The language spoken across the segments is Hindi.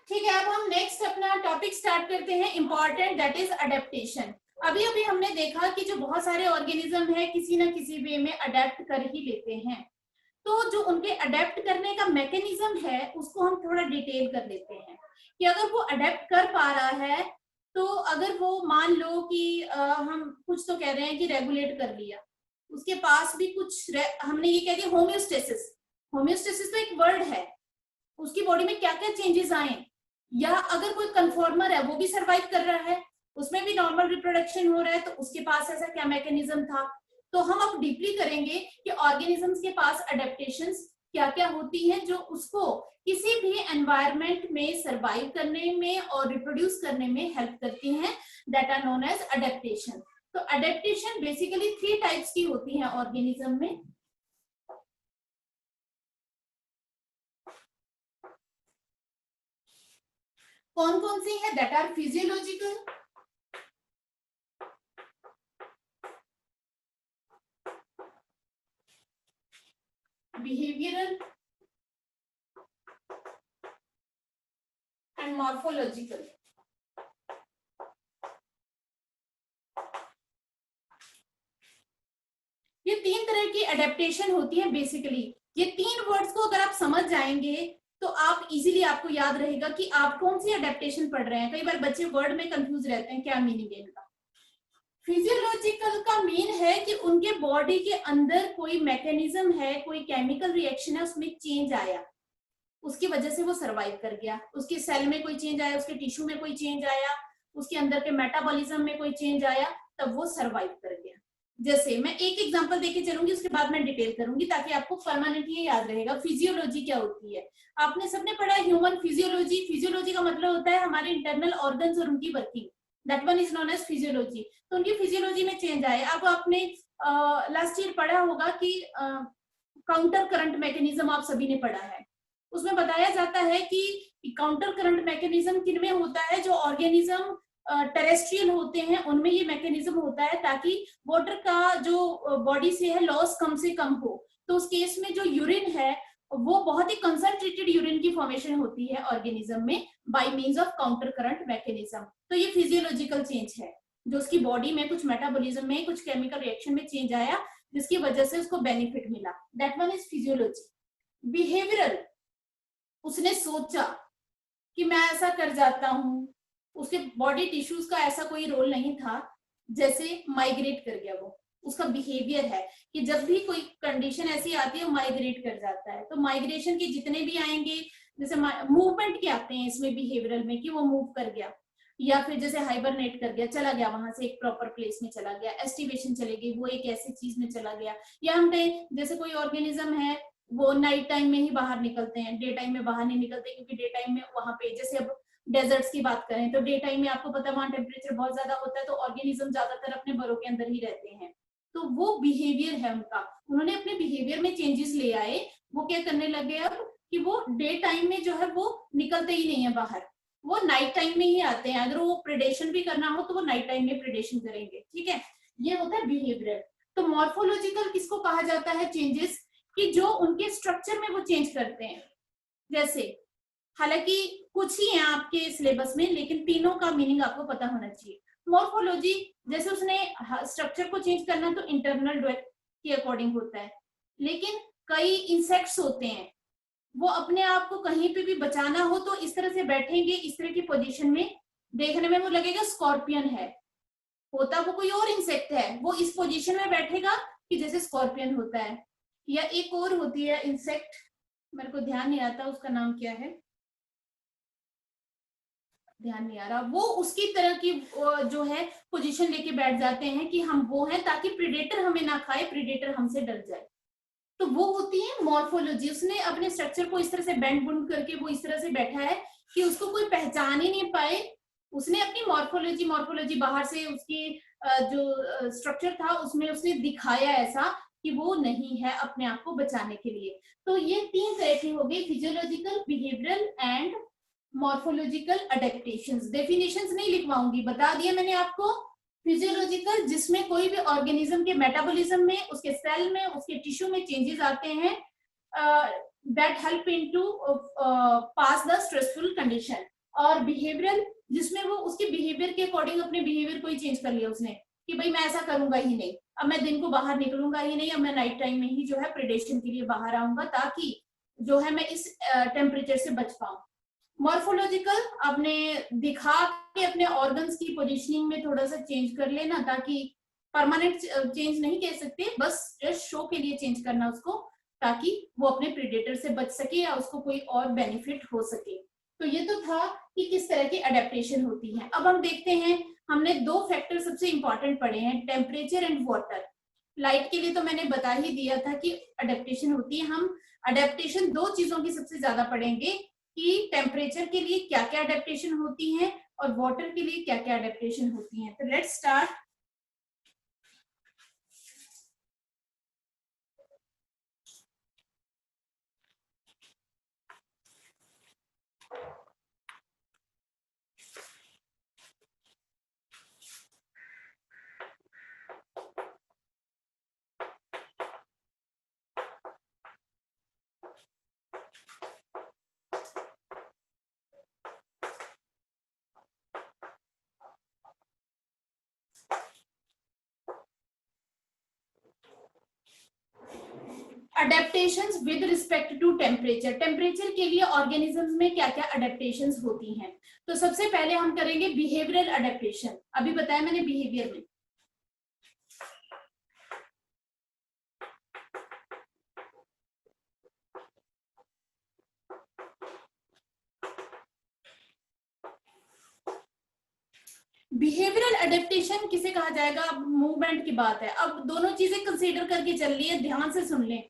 ठीक है, अब हम नेक्स्ट अपना टॉपिक स्टार्ट करते हैं इम्पोर्टेंट, दैट इज अडेप्टेशन। अभी अभी हमने देखा कि जो बहुत सारे ऑर्गेनिज्म है किसी ना किसी वे में अडेप्ट कर ही लेते हैं। तो जो उनके अडेप्ट करने का मैकेनिज्म है उसको हम थोड़ा डिटेल कर लेते हैं कि अगर वो अडेप्ट कर पा रहा है, तो अगर वो मान लो कि हम कुछ तो कह रहे हैं कि रेगुलेट कर लिया, उसके पास भी कुछ हमने ये कह दिया होम्योस्टेसिस। होम्योस्टेसिस तो एक वर्ड है, उसकी बॉडी में क्या क्या चेंजेस आए, या अगर कोई कन्फॉर्मर है वो भी सरवाइव कर रहा है, उसमें भी नॉर्मल रिप्रोडक्शन हो रहा है, तो उसके पास ऐसा क्या मैकेनिज्म था। तो हम अब डीपली करेंगे कि ऑर्गेनिजम्स के पास अडेप्टेशंस क्या क्या होती हैं जो उसको किसी भी एनवायरमेंट में सरवाइव करने में और रिप्रोड्यूस करने में हेल्प करती हैं, that are known as adaptation. तो अडेप्टेशन बेसिकली 3 टाइप्स की होती हैं ऑर्गेनिज्म में। कौन कौन सी है, that are physiological, behavioral and morphological। ये 3 तरह की अडेप्टेशन होती है बेसिकली। ये 3 वर्ड्स को अगर आप समझ जाएंगे तो आप इजीली आपको याद रहेगा कि आप कौन सी अडेप्टेशन पढ़ रहे हैं। कई बार बच्चे वर्ड में कंफ्यूज रहते हैं, क्या मीनिंग है इनका। फिजियोलॉजिकल का मीन है कि उनके बॉडी के अंदर कोई मैकेनिज्म है, कोई केमिकल रिएक्शन है, उसमें चेंज आया, उसकी वजह से वो सरवाइव कर गया। उसके सेल में कोई चेंज आया, उसके टिश्यू में कोई चेंज आया, उसके अंदर के मेटाबॉलिज्म में कोई चेंज आया, तब वो सरवाइव कर गया। जैसे मैं एक एग्जांपल देके चलूंगी, उसके बाद मैं डिटेल करूंगी ताकि आपको परमानेंटली याद रहेगा फिजियोलॉजी क्या होती है। आपने सबने पढ़ा है ह्यूमन फिजियोलॉजी। फिजियोलॉजी का मतलब होता है हमारे इंटरनल ऑर्गन्स और उनकी working, that one is known as physiology. तो उनकी फिजियोलॉजी में चेंज आए। अब आपने लास्ट ईयर पढ़ा होगा कि काउंटर करंट मैकेनिज्म आप सभी ने पढ़ा है। उसमें बताया जाता है कि काउंटर करंट मैकेनिज्म किनमें होता है, जो ऑर्गेनिज्म टेरेस्ट्रियल होते हैं उनमें ये मैकेनिज्म होता है, ताकि वाटर का जो बॉडी से है लॉस कम से कम हो। तो उस केस में जो यूरिन है वो बहुत ही कंसंट्रेटेड यूरिन की फॉर्मेशन होती है ऑर्गेनिज्म में by means of counter current mechanism. तो ये फिजियोलॉजिकल चेंज है, जो उसकी बॉडी में कुछ मेटाबॉलिज्म में कुछ केमिकल रिएक्शन में चेंज आया जिसकी वजह से उसको बेनिफिट मिला, that one is physiology. Behavioural, उसने सोचा कि मैं ऐसा कर जाता हूँ, उसके बॉडी टिश्यूज का ऐसा कोई रोल नहीं था, जैसे माइग्रेट कर गया, वो उसका बिहेवियर है कि जब भी कोई कंडीशन ऐसी आती है वो माइग्रेट कर जाता है। तो माइग्रेशन के जितने भी आएंगे, जैसे मूवमेंट के आते हैं इसमें बिहेवियरल में कि वो मूव कर गया, या फिर जैसे हाइबरनेट कर गया, चला गया वहां से एक प्रॉपर प्लेस में चला गया, एस्टिवेशन चले गई, वो एक ऐसी चीज में चला गया। या हम कहें जैसे कोई ऑर्गेनिज्म है वो नाइट टाइम में ही बाहर निकलते हैं, डे टाइम में बाहर नहीं निकलते, क्योंकि डे टाइम में वहां पे जैसे अब डेजर्ट्स की बात करें तो डे टाइम में आपको पता है वहां टेम्परेचर बहुत ज्यादा होता है, तो ऑर्गेनिज्म ज्यादातर अपने बरों के अंदर ही रहते हैं। तो वो बिहेवियर है उनका, उन्होंने अपने बिहेवियर में चेंजेस ले आए। वो क्या करने लगे अब कि वो डे टाइम में जो है वो निकलते ही नहीं है बाहर, वो नाइट टाइम में ही आते हैं। अगर वो प्रेडेशन भी करना हो तो वो नाइट टाइम में प्रेडेशन करेंगे, ठीक है। ये होता है बिहेवियर। तो मॉर्फोलॉजिकल किसको कहा जाता है, चेंजेस कि जो उनके स्ट्रक्चर में वो चेंज करते हैं। जैसे हालांकि कुछ ही है आपके सिलेबस में, लेकिन तीनों का मीनिंग आपको पता होना चाहिए। मॉर्फोलॉजी, जैसे उसने स्ट्रक्चर को चेंज करना तो इंटरनल डेथ के अकॉर्डिंग होता है, लेकिन कई इंसेक्ट्स होते हैं वो अपने आप को कहीं पे भी बचाना हो तो इस तरह से बैठेंगे, इस तरह की पोजीशन में, देखने में वो लगेगा स्कॉर्पियन है, होता वो कोई और इंसेक्ट है, वो इस पोजीशन में बैठेगा कि जैसे स्कॉर्पियन होता है। या एक और होती है इंसेक्ट, मेरे को ध्यान नहीं आता उसका नाम क्या है, ध्यान नहीं आ रहा, वो उसकी तरह की जो है पोजीशन लेके बैठ जाते हैं कि हम वो हैं ताकि प्रीडेटर हमें ना खाए, प्रीडेटर हमसे डर जाए। तो वो होती है मॉर्फोलॉजी। उसने अपने स्ट्रक्चर को इस तरह से बेंड बुंड करके वो इस तरह से बैठा है कि उसको कोई पहचान ही नहीं पाए। उसने अपनी मॉर्फोलॉजी बाहर से उसकी जो स्ट्रक्चर था उसमें उसने दिखाया ऐसा कि वो नहीं है अपने आप को बचाने के लिए। तो ये 3 तरह की हो गई, physiological, behavioural and morphological adaptations. Definitions नहीं लिखवाऊंगी, बता दिया मैंने आपको। फिजियोलॉजिकल, जिसमें कोई भी ऑर्गेनिज्म के मेटाबॉलिज्म में, उसके सेल में, उसके टिश्यू में चेंजेस आते हैं that help into pass the stressful condition. और बिहेवियरल जिसमें वो उसके बिहेवियर के अकॉर्डिंग अपने बिहेवियर को ही चेंज कर लिया उसने कि भाई मैं ऐसा करूंगा ही नहीं, अब मैं दिन को बाहर निकलूंगा ही नहीं, अब मैं नाइट टाइम में ही जो है प्रेडेशन के लिए बाहर आऊंगा ताकि जो है मैं इस टेम्परेचर से बच पाऊं। मॉर्फोलॉजिकल आपने दिखा के अपने ऑर्गन्स की पोजीशनिंग में थोड़ा सा चेंज कर लेना, ताकि परमानेंट चेंज नहीं कह सकते, बस जस्ट शो के लिए चेंज करना उसको, ताकि वो अपने प्रेडेटर से बच सके या उसको कोई और बेनिफिट हो सके। तो ये तो था कि किस तरह की अडेप्टेशन होती है। अब हम देखते हैं, हमने दो फैक्टर सबसे इंपॉर्टेंट पढ़े हैं, टेम्परेचर एंड वाटर। लाइट के लिए तो मैंने बता ही दिया था कि अडेप्टेशन होती है। हम अडेप्टेशन दो चीजों की सबसे ज्यादा पढ़ेंगे कि टेम्परेचर के लिए क्या क्या अडेप्टेशन होती है और वाटर के लिए क्या क्या अडेप्टेशन होती है। तो let's start. Adaptations with respect to temperature. Temperature के लिए ऑर्गेनिजम्स में क्या क्या अडेप्टेशंस होती हैं। तो सबसे पहले हम करेंगे बिहेवियरल अडेप्टेशन। अभी बताया मैंने बिहेवियर में। बिहेवियरल अडेप्टेशन किसे कहा जाएगा, अब मूवमेंट की बात है। अब दोनों चीजें कंसीडर करके चल रही है, ध्यान से सुन लें।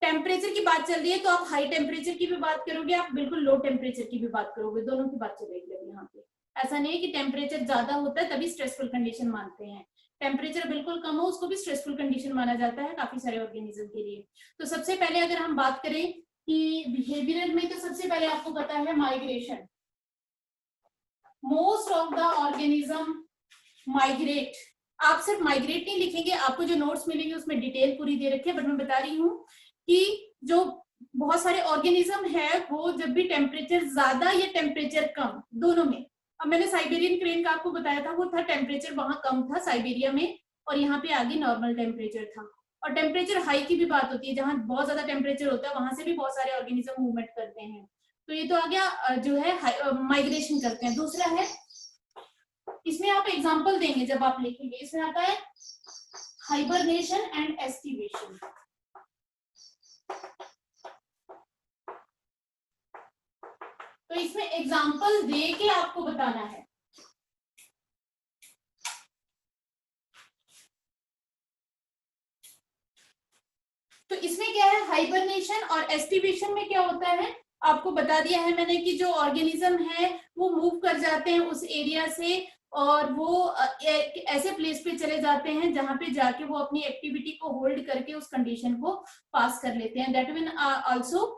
टेम्परेचर की बात चल रही है तो आप हाई टेम्परेचर की भी बात करोगे, आप बिल्कुल लो टेम्परेचर की भी बात करोगे, दोनों की बात चलेगी। अब यहाँ पे ऐसा नहीं है कि टेम्परेचर ज्यादा होता है तभी स्ट्रेसफुल कंडीशन मानते हैं, टेम्परेचर बिल्कुल कम हो उसको भी स्ट्रेसफुल कंडीशन माना जाता है काफी सारे ऑर्गेनिज्म के लिए। तो सबसे पहले अगर हम बात करें कि बिहेवियरल में, तो सबसे पहले आपको पता है migration. Most of the organism migrate. आप सिर्फ माइग्रेट नहीं लिखेंगे, आपको जो नोट्स मिलेंगे उसमें डिटेल पूरी दे रखी है, बट मैं बता रही हूँ कि जो बहुत सारे ऑर्गेनिज्म है वो जब भी टेम्परेचर ज्यादा या टेम्परेचर कम दोनों में, अब मैंने साइबेरियन क्रेन का आपको बताया था, वो था टेम्परेचर वहां कम था साइबेरिया में और यहाँ पे आगे नॉर्मल टेम्परेचर था। और टेम्परेचर हाई की भी बात होती है, जहां बहुत ज्यादा टेम्परेचर होता है वहां से भी बहुत सारे ऑर्गेनिज्म मूवमेंट करते हैं। तो ये तो आ गया जो है माइग्रेशन करते हैं। दूसरा है, इसमें आप एग्जांपल देंगे जब आप लिखेंगे, इसमें आता है हाइबरनेशन एंड एस्टिवेशन। तो इसमें एग्जांपल दे के आपको बताना है। तो इसमें क्या है, हाइबरनेशन और एस्टिवेशन में क्या होता है आपको बता दिया है मैंने कि जो ऑर्गेनिज्म है वो मूव कर जाते हैं उस एरिया से और वो एक ऐसे प्लेस पे चले जाते हैं जहां पे जाके वो अपनी एक्टिविटी को होल्ड करके उस कंडीशन को पास कर लेते हैं। दैट मीन आल्सो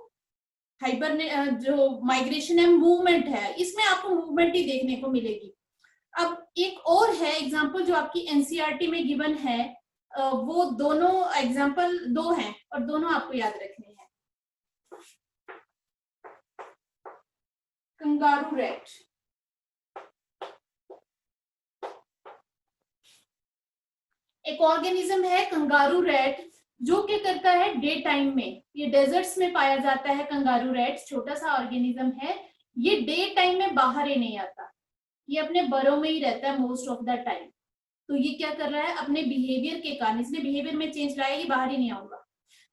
हाइबरने जो माइग्रेशन है मूवमेंट है, इसमें आपको मूवमेंट ही देखने को मिलेगी। अब एक और है एग्जांपल जो आपकी एनसीईआरटी में गिवन है, वो दोनों एग्जांपल दो हैं और दोनों आपको याद रखने हैं। कंगारू रैट, एक ऑर्गेनिज्म है कंगारू रैट जो क्या करता है डे टाइम में, ये डेजर्ट्स में पाया जाता है। कंगारू रैट छोटा सा ऑर्गेनिज्म है, ये डे टाइम में बाहर ही नहीं आता, ये अपने बरों में ही रहता है मोस्ट ऑफ द टाइम। तो ये क्या कर रहा है अपने बिहेवियर के कारण, इसने बिहेवियर में चेंज लाया, ये बाहर ही नहीं आऊंगा।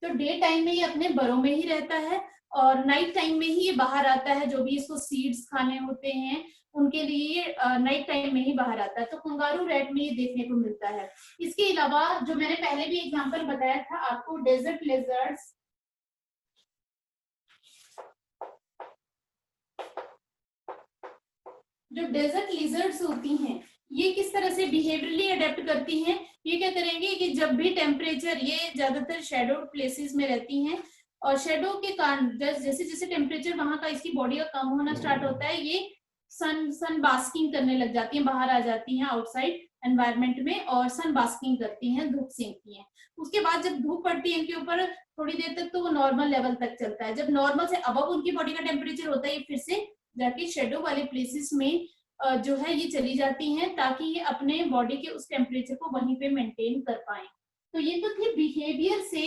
तो डे टाइम में ये अपने बरों में ही रहता है और नाइट टाइम में ही ये बाहर आता है, जो भी इसको सीड्स खाने होते हैं उनके लिए नाइट टाइम में ही बाहर आता है। तो कंगारू रैट में ये देखने को मिलता है। इसके अलावा जो मैंने पहले भी एग्जांपल बताया था आपको, डेजर्ट लेजर्ड्स, जो डेजर्ट लिजर्ड्स होती हैं ये किस तरह से बिहेवियरली अडेप्ट करती हैं। ये क्या करेंगे कि जब भी टेम्परेचर, ये ज्यादातर शेडो प्लेसेस में रहती हैं और शेडो के कारण जैसे जैसे टेम्परेचर वहां का इसकी बॉडी का कम होना स्टार्ट होता है, ये सन बास्किंग करने लग जाती हैं, बाहर आ जाती हैं आउटसाइड एनवायरमेंट में और सन बास्किंग करती हैं, धूप सेंकती हैं। उसके बाद जब धूप पड़ती है इनके ऊपर थोड़ी देर तक तो वो नॉर्मल लेवल तक चलता है, जब नॉर्मल से अबव उनकी बॉडी का टेम्परेचर होता है ये फिर से जाके शेडो वाले प्लेसेस में जो है ये चली जाती हैं, ताकि ये अपने बॉडी के उस टेम्परेचर को वहीं पे मेंटेन कर पाए। तो ये तो थी बिहेवियर से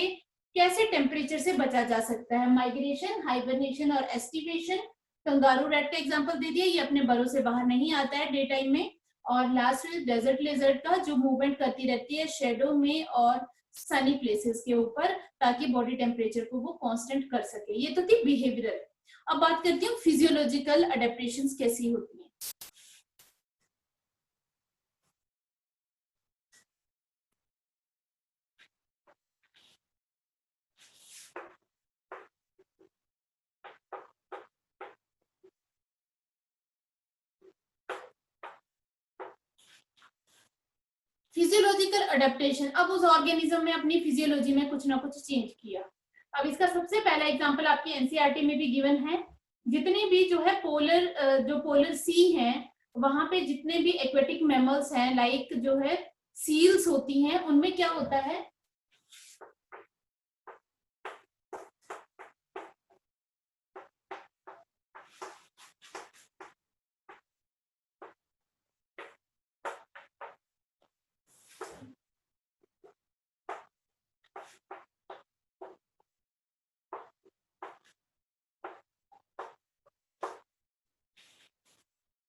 कैसे टेम्परेचर से बचा जा सकता है। माइग्रेशन, हाइबरनेशन और एस्टिवेशन। कंगारू रैट का एग्जांपल दे दिया, ये अपने बरों से बाहर नहीं आता है डे टाइम में। और लास्ट में डेजर्ट लेजर्ड का, जो मूवमेंट करती रहती है शेडो में और सनी प्लेसेस के ऊपर, ताकि बॉडी टेम्परेचर को वो कांस्टेंट कर सके। ये तो थी बिहेवियरल। अब बात करती हूँ फिजियोलॉजिकल अडेप्टेशंस कैसी होती हैं। फिजियोलॉजिकल अडेप्टेशन, अब उस ऑर्गेनिज्म ने अपनी फिजियोलॉजी में कुछ ना कुछ चेंज किया। अब इसका सबसे पहला एग्जांपल आपकी एनसीईआरटी में भी गिवन है। जितने भी जो है पोलर सी हैं, वहां पे जितने भी एक्वेटिक मैमल्स हैं, लाइक जो है सील्स होती हैं, उनमें क्या होता है,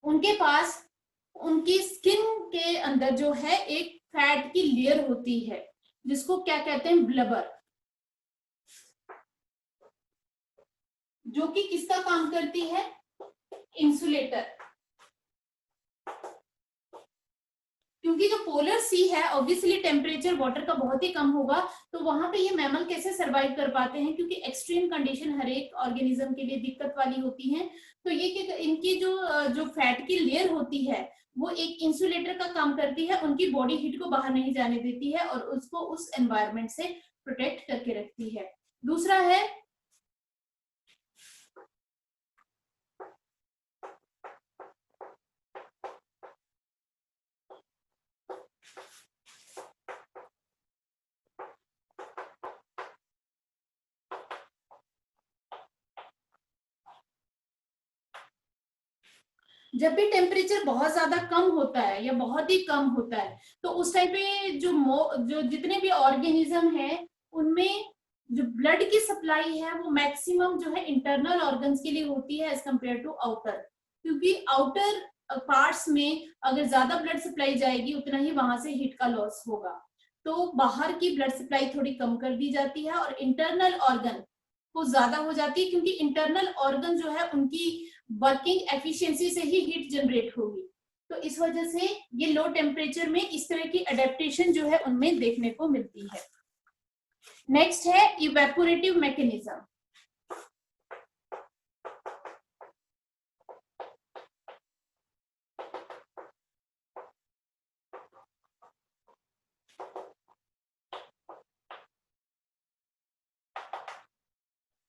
उनके पास उनकी स्किन के अंदर जो है एक फैट की लेयर होती है, जिसको क्या कहते हैं, ब्लबर, जो कि किसका काम करती है, इंसुलेटर। क्योंकि जो पोलर सी है, ऑब्वियसली टेम्परेचर वाटर का बहुत ही कम होगा, तो वहां पे ये मैमल कैसे सरवाइव कर पाते हैं, क्योंकि एक्सट्रीम कंडीशन हर एक ऑर्गेनिज्म के लिए दिक्कत वाली होती है। तो ये इनकी जो फैट की लेयर होती है, वो एक इंसुलेटर का काम करती है, उनकी बॉडी हीट को बाहर नहीं जाने देती है और उसको उस एनवायरमेंट से प्रोटेक्ट करके रखती है। दूसरा है जब भी टेम्परेचर बहुत ज्यादा कम होता है या बहुत ही कम होता है, तो उस टाइम पे जो जितने भी ऑर्गेनिज्म है, उनमें जो ब्लड की सप्लाई है वो मैक्सिमम जो है इंटरनल ऑर्गन्स के लिए होती है एज कम्पेयर टू आउटर। क्योंकि आउटर पार्ट्स में अगर ज्यादा ब्लड सप्लाई जाएगी, उतना ही वहां से हीट का लॉस होगा। तो बाहर की ब्लड सप्लाई थोड़ी कम कर दी जाती है और इंटरनल ऑर्गन को ज्यादा हो जाती है, क्योंकि इंटरनल ऑर्गन जो है उनकी वर्किंग एफिशिएंसी से ही हीट जनरेट होगी। तो इस वजह से ये लो टेम्परेचर में इस तरह की अडेप्टेशन जो है उनमें देखने को मिलती है। नेक्स्ट है इवेपोरेटिव मैकेनिज्म।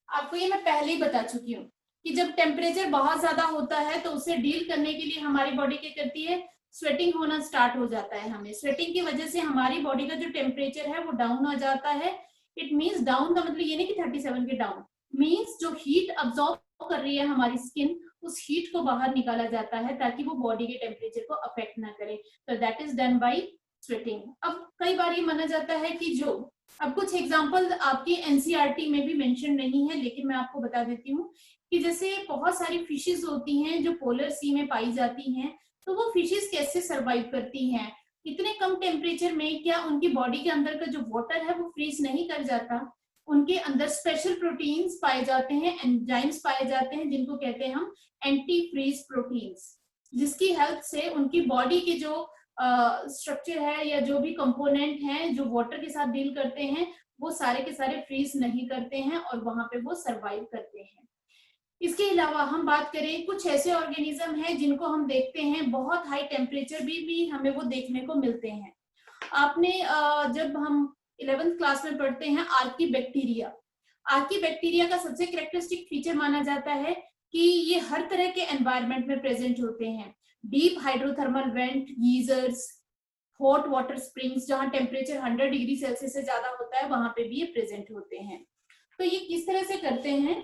आपको ये मैं पहले ही बता चुकी हूँ कि जब टेम्परेचर बहुत ज्यादा होता है, तो उसे डील करने के लिए हमारी बॉडी क्या करती है, स्वेटिंग होना स्टार्ट हो जाता है। हमें स्वेटिंग की वजह से हमारी बॉडी का जो टेम्परेचर है वो डाउन हो जाता है। इट मीन्स डाउन का मतलब ये नहीं कि 37 के डाउन, मीन्स जो हीट अब्सॉर्ब कर रही है हमारी स्किन, उस हीट को बाहर निकाला जाता है ताकि वो बॉडी के टेम्परेचर को अफेक्ट ना करे। तो that is done by sweating. अब कई बार ये माना जाता है कि जो, अब कुछ एग्जाम्पल आपकी एनसीईआरटी में भी मेंशन नहीं है, लेकिन मैं आपको बता देती हूँ कि जैसे बहुत सारी फिशेस होती हैं जो पोलर सी में पाई जाती हैं, तो वो फिशेस कैसे सरवाइव करती हैं इतने कम टेम्परेचर में। क्या उनकी बॉडी के अंदर का जो वाटर है वो फ्रीज नहीं कर जाता? उनके अंदर स्पेशल प्रोटीन्स पाए जाते हैं, एंजाइम्स पाए जाते हैं, जिनको कहते हैं हम एंटी फ्रीज प्रोटीन्स, जिसकी हेल्प से उनकी बॉडी के जो स्ट्रक्चर है या जो भी कंपोनेंट हैं जो वाटर के साथ डील करते हैं, वो सारे के सारे फ्रीज नहीं करते हैं और वहां पे वो सरवाइव करते हैं। इसके अलावा हम बात करें, कुछ ऐसे ऑर्गेनिज्म हैं जिनको हम देखते हैं बहुत हाई टेम्परेचर भी हमें वो देखने को मिलते हैं। आपने जब हम 11th क्लास में पढ़ते हैं आर्कीबैक्टीरिया, आर्कीबैक्टीरिया का सबसे कैरेक्टरिस्टिक फीचर माना जाता है कि ये हर तरह के एनवायरनमेंट में प्रेजेंट होते हैं। Deep hydrothermal vent, geysers, hot water springs, जहां टेम्परेचर 100 डिग्री सेल्सियस से ज्यादा होता है, वहां पे भी ये प्रेजेंट होते हैं। तो ये किस तरह से करते हैं,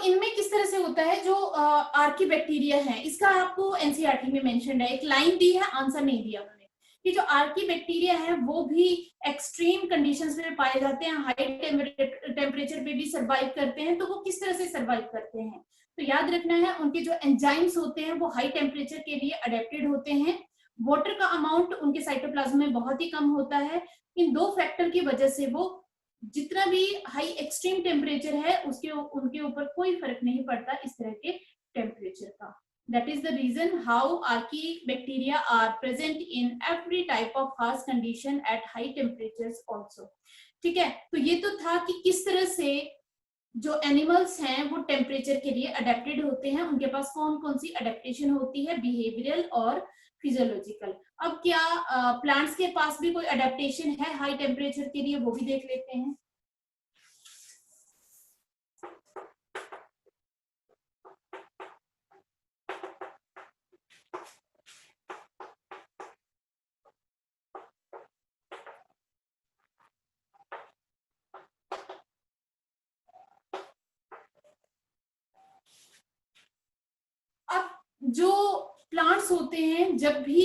इनमें किस तरह से होता है, जो आर्कीबैक्टीरिया है, इसका आपको एनसीईआरटी में मेंशन है, एक लाइन दी है, आंसर नहीं दिया उन्होंने, कि जो आर्कीबैक्टीरिया है वो भी एक्सट्रीम कंडीशंस में पाए जाते हैं, हाई टेम्परेचर पे भी सर्वाइव करते हैं। तो वो किस तरह से सर्वाइव करते हैं, तो याद रखना है उनके जो एंजाइम्स होते हैं वो हाई टेम्परेचर के लिए अडेप्टेड होते हैं। वाटर का अमाउंट उनके साइटोप्लाज्म में बहुत ही कम होता है। इन दो फैक्टर की वजह से वो जितना भी हाई एक्सट्रीम टेम्परेचर है उसके उनके ऊपर कोई फर्क नहीं पड़ता इस तरह के टेम्परेचर का। That is the reason how archaebacteria are present in every type of harsh condition at high temperatures also. ठीक है, तो ये तो था कि किस तरह से जो एनिमल्स हैं वो टेम्परेचर के लिए अडेप्टेड होते हैं, उनके पास कौन कौन सी अडेप्टेशन होती है, बिहेवियरल और फिजियोलॉजिकल। अब क्या प्लांट्स के पास भी कोई अडेप्टेशन है हाई टेम्परेचर के लिए, वो भी देख लेते हैं। अब जो प्लांट्स होते हैं जब भी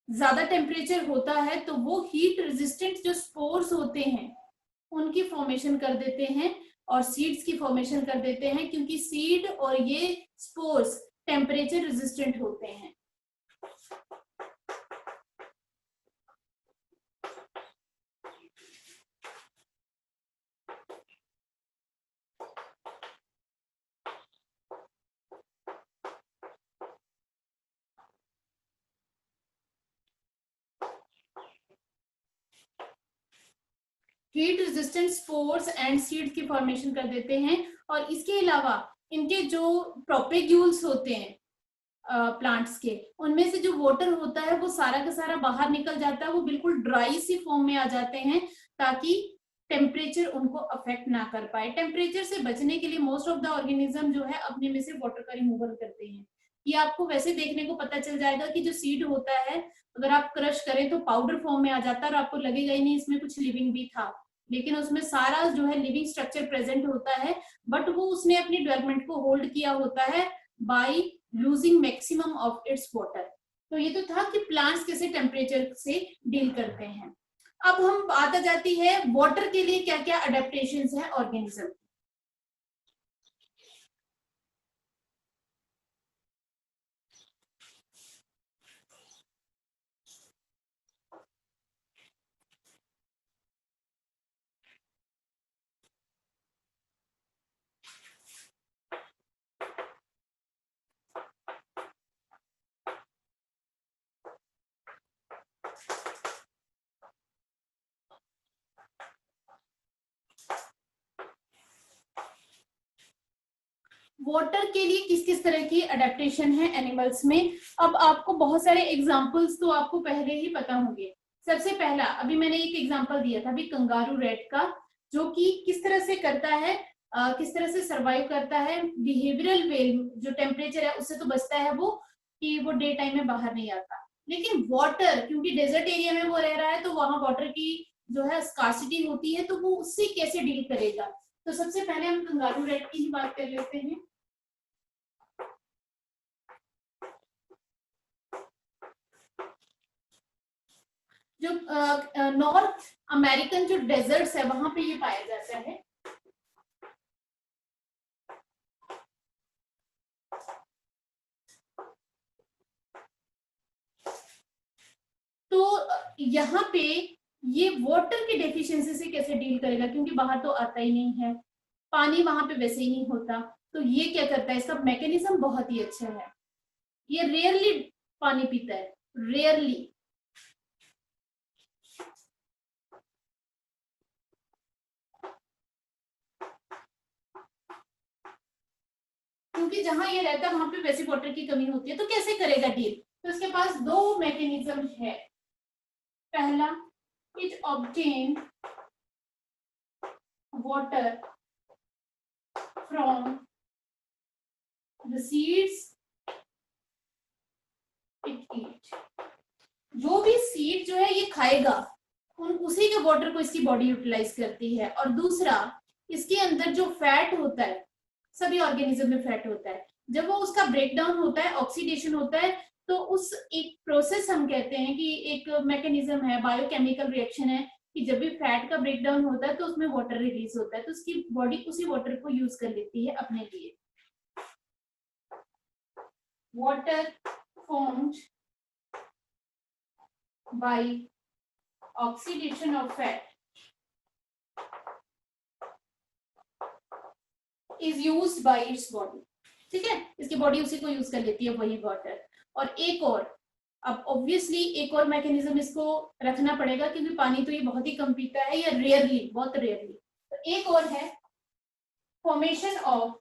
ज्यादा टेम्परेचर होता है तो वो हीट रेजिस्टेंट जो स्पोर्स होते हैं उनकी फॉर्मेशन कर देते हैं और सीड्स की फॉर्मेशन कर देते हैं, क्योंकि सीड और ये स्पोर्स टेम्परेचर रेजिस्टेंट होते हैं। Heat resistant spores and seeds की फॉर्मेशन कर देते हैं। और इसके अलावा इनके जो प्रोपेग्यूल्स होते हैं प्लांट्स के, उनमें से जो वाटर होता है वो सारा का सारा बाहर निकल जाता है, वो बिल्कुल ड्राई सी फॉर्म में आ जाते हैं ताकि टेम्परेचर उनको अफेक्ट ना कर पाए। टेम्परेचर से बचने के लिए मोस्ट ऑफ द ऑर्गेनिज्म जो है अपने में से वाटर का रिमूवल करते हैं। ये आपको वैसे देखने को पता चल जाएगा कि जो सीड होता है अगर आप क्रश करें तो पाउडर फॉर्म में आ जाता है और आपको लगेगा ही नहीं इसमें कुछ लिविंग भी था, लेकिन उसमें सारा जो है लिविंग स्ट्रक्चर प्रेजेंट होता है, बट वो उसने अपनी डेवलपमेंट को होल्ड किया होता है by losing maximum of its water. तो ये तो था कि प्लांट्स कैसे टेम्परेचर से डील करते हैं। अब हम बात आ जाती है वाटर के लिए क्या क्या अडेप्टेशंस है ऑर्गेनिज्म। वाटर के लिए किस किस तरह की अडेप्टेशन है एनिमल्स में। अब आपको बहुत सारे एग्जांपल्स तो आपको पहले ही पता होंगे। सबसे पहला अभी मैंने एक एग्जांपल दिया था अभी कंगारू रेट का, जो कि किस तरह से करता है, किस तरह से सरवाइव करता है बिहेवियरल वे, जो टेम्परेचर है उससे तो बचता है वो कि वो डे टाइम में बाहर नहीं आता। लेकिन वाटर, क्योंकि डेजर्ट एरिया में वो रह रहा है तो वहां वाटर की जो है स्कार्सिटी होती है, तो वो उससे कैसे डील करेगा। तो सबसे पहले हम कंगारू रेट की ही बात कर लेते हैं। जो नॉर्थ अमेरिकन जो डेजर्ट्स है वहां पे ये पाया जाता है। तो यहाँ पे ये वाटर की डेफिशिएंसी से कैसे डील करेगा, क्योंकि बाहर तो आता ही नहीं है, पानी वहां पे वैसे ही नहीं होता। तो ये क्या करता है, इसका मैकेनिज्म बहुत ही अच्छा है। ये रेयरली पानी पीता है, रेयरली। क्योंकि जहां ये रहता है वहां पे वैसे वाटर की कमी होती है, तो कैसे करेगा डील। तो इसके पास दो मैकेनिज्म है। पहला, it obtain water from the seeds it ईट। जो भी सीड जो है ये खाएगा उसी के वाटर को इसकी बॉडी यूटिलाइज करती है। और दूसरा, इसके अंदर जो फैट होता है, सभी ऑर्गेनिज्म में फैट होता है। जब वो उसका ब्रेकडाउन होता है, ऑक्सीडेशन होता है, तो उस एक प्रोसेस हम कहते हैं कि एक मैकेनिज्म है, बायोकेमिकल रिएक्शन है कि जब भी फैट का ब्रेकडाउन होता है तो उसमें वाटर रिलीज होता है, तो उसकी बॉडी उसी वाटर को यूज कर लेती है अपने लिए। Water formed by oxidation of fat is used by its body. ठीक है, इसकी बॉडी उसी को यूज कर लेती है, वही वाटर। और एक और, अब ऑब्वियसली एक और मैकेनिज्म इसको रखना पड़ेगा क्योंकि पानी तो ये बहुत ही कम पीता है या रेयरली, बहुत रेयरली। तो एक और है फॉर्मेशन ऑफ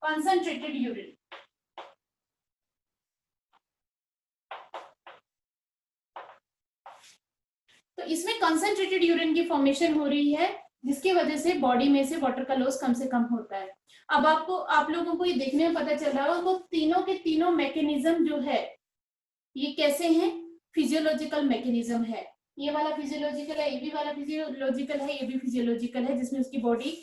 कंसंट्रेटेड यूरिन। तो इसमें कंसंट्रेटेड यूरिन की फॉर्मेशन हो रही है जिसकी वजह से बॉडी में से वाटर का लॉस कम से कम होता है। अब आप लोगों को ये देखने में पता चल रहा होगा, वो तीनों के तीनों मैकेनिज्म जो है ये कैसे हैं, फिजियोलॉजिकल मैकेनिज्म है। ये वाला फिजियोलॉजिकल है, ये भी वाला फिजियोलॉजिकल है, ये भी फिजियोलॉजिकल है, जिसमें उसकी बॉडी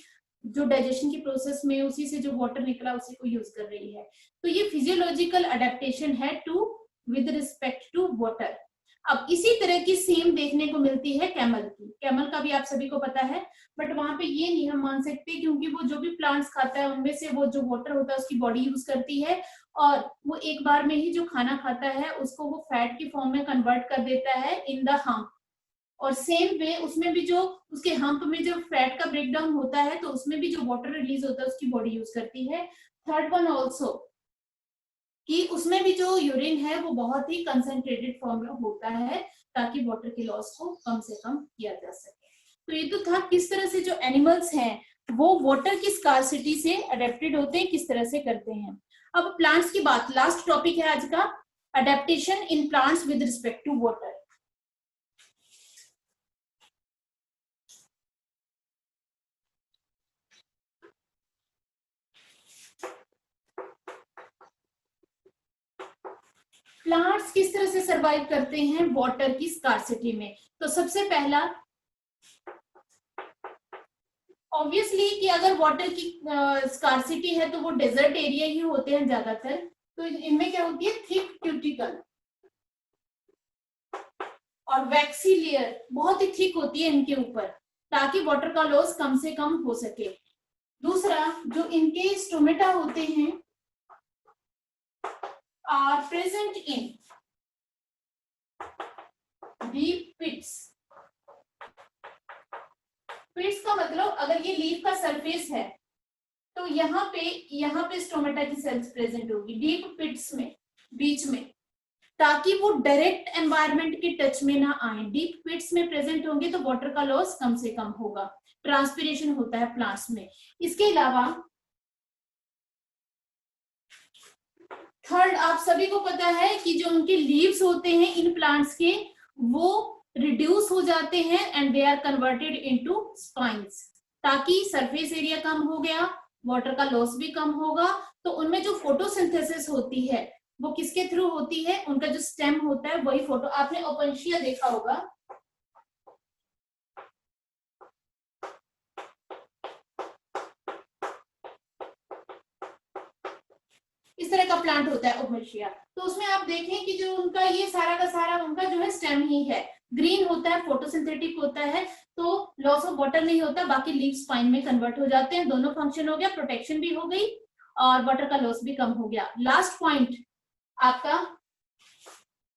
जो डाइजेशन की प्रोसेस में उसी से जो वाटर निकला उसी को यूज कर रही है। तो ये फिजियोलॉजिकल अडेप्टेशन है to with respect to water. अब इसी तरह की सेम देखने को मिलती है कैमल की। कैमल का भी आप सभी को पता है, बट वहां पे ये नहीं हम मान सकते क्योंकि वो जो भी प्लांट्स खाता है उनमें से वो जो वाटर होता है उसकी बॉडी यूज करती है, और वो एक बार में ही जो खाना खाता है उसको वो फैट की फॉर्म में कन्वर्ट कर देता है इन द हम्प। और सेम वे उसमें भी जो उसके हम्प में जो फैट का ब्रेकडाउन होता है तो उसमें भी जो वाटर रिलीज होता है उसकी बॉडी यूज करती है। थर्ड वन ऑल्सो कि उसमें भी जो यूरिन है वो बहुत ही कंसंट्रेटेड फॉर्म में होता है ताकि वाटर के लॉस को कम से कम किया जा सके। तो ये तो था किस तरह से जो एनिमल्स हैं वो वाटर की स्कार्सिटी से अडेप्टेड होते हैं, किस तरह से करते हैं। अब प्लांट्स की बात, लास्ट टॉपिक है आज का, adaptation in plants with respect to water. Plants किस तरह से सरवाइव करते हैं वाटर की स्कार्सिटी में। तो सबसे पहला ऑब्वियसली कि अगर वाटर की स्कार्सिटी है तो वो डेजर्ट एरिया ही होते हैं ज्यादातर, तो इनमें क्या होती है थिक क्यूटिकल और वैक्सी लेयर बहुत ही थिक होती है इनके ऊपर ताकि वाटर का लॉस कम से कम हो सके। दूसरा, जो इनके स्टोमेटा होते हैं are present in deep pits। पिट्स का मतलब अगर ये लीफ का सरफेस है तो यहाँ पे स्टोमेटा की सेल्स प्रेजेंट होगी डीप पिट्स में, बीच में, ताकि वो डायरेक्ट एनवायरनमेंट के टच में ना आए। डीप पिट्स में प्रेजेंट होंगे तो वाटर का लॉस कम से कम होगा, ट्रांसपिरेशन होता है प्लांट्स में। इसके अलावा थर्ड, आप सभी को पता है कि जो उनके लीव्स होते हैं इन प्लांट्स के वो रिड्यूस हो जाते हैं and they are converted into spines, ताकि सरफेस एरिया कम हो गया, वाटर का लॉस भी कम होगा। तो उनमें जो फोटोसिंथेसिस होती है वो किसके थ्रू होती है, उनका जो स्टेम होता है वही फोटो, आपने ओपेंशिया देखा होगा, इस तरह का प्लांट होता है ओपेंशिया। तो उसमें आप देखें कि जो उनका ये सारा का सारा उनका जो है स्टेम ही है, ग्रीन होता है, फोटोसिंथेटिक होता है, तो लॉस ऑफ वाटर नहीं होता, बाकी लीफ स्पाइन में कन्वर्ट हो जाते हैं। दोनों फंक्शन हो गया, प्रोटेक्शन भी हो गई और वाटर का लॉस भी कम हो गया। लास्ट पॉइंट आपका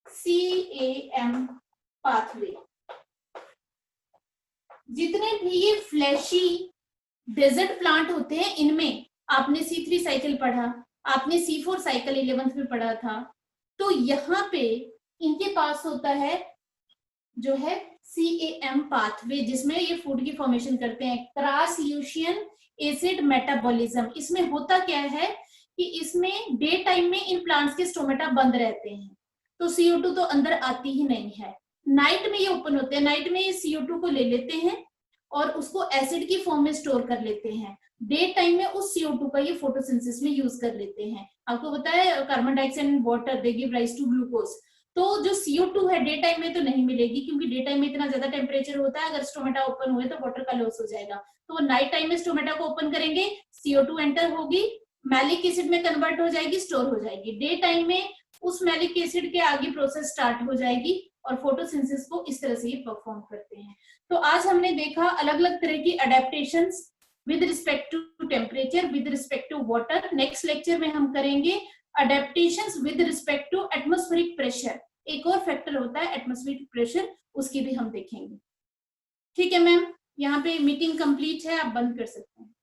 CAM पाथवे। जितने भी ये फ्लैशी डेजर्ट प्लांट होते हैं इनमें आपने C3 साइकिल पढ़ा, आपने C4 साइकिल 11th में पढ़ा था, तो यहाँ पे इनके पास होता है जो है CAM पाथवे, जिसमें ये फूड की फॉर्मेशन करते हैं, क्रॉस ल्यूशियन एसिड मेटाबॉलिज्म। इसमें होता क्या है कि इसमें डे टाइम में इन प्लांट्स के स्टोमेटा बंद रहते हैं तो CO2 तो अंदर आती ही नहीं है, नाइट में ये ओपन होते हैं, नाइट में ये CO2 को ले लेते हैं और उसको एसिड की फॉर्म में स्टोर कर लेते हैं, डे टाइम में उस CO2 का ये फोटोसिंथेसिस में यूज कर लेते हैं। आपको पता है carbon dioxide and water they give rise to glucose, तो जो CO2 है डे टाइम में तो नहीं मिलेगी, क्योंकि डे टाइम में इतना ज्यादा टेम्परेचर होता है, अगर स्टोमेटा ओपन हुए तो वाटर का लॉस हो जाएगा। तो वो नाइट टाइम में स्टोमेटा को ओपन करेंगे, CO2 एंटर होगी, मैलिक एसिड में कन्वर्ट हो जाएगी, स्टोर हो जाएगी। डे टाइम में उस मैलिक एसिड के आगे प्रोसेस स्टार्ट हो जाएगी और फोटोसिंथेसिस को इस तरह से ये परफॉर्म करते हैं। तो आज हमने देखा अलग अलग तरह की adaptations with respect to temperature, with respect to water. Next lecture में हम करेंगे adaptations with respect to atmospheric pressure. एक और फैक्टर होता है एटमॉस्फेरिक प्रेशर, उसकी भी हम देखेंगे। ठीक है मैम, यहाँ पे मीटिंग कंप्लीट है, आप बंद कर सकते हैं।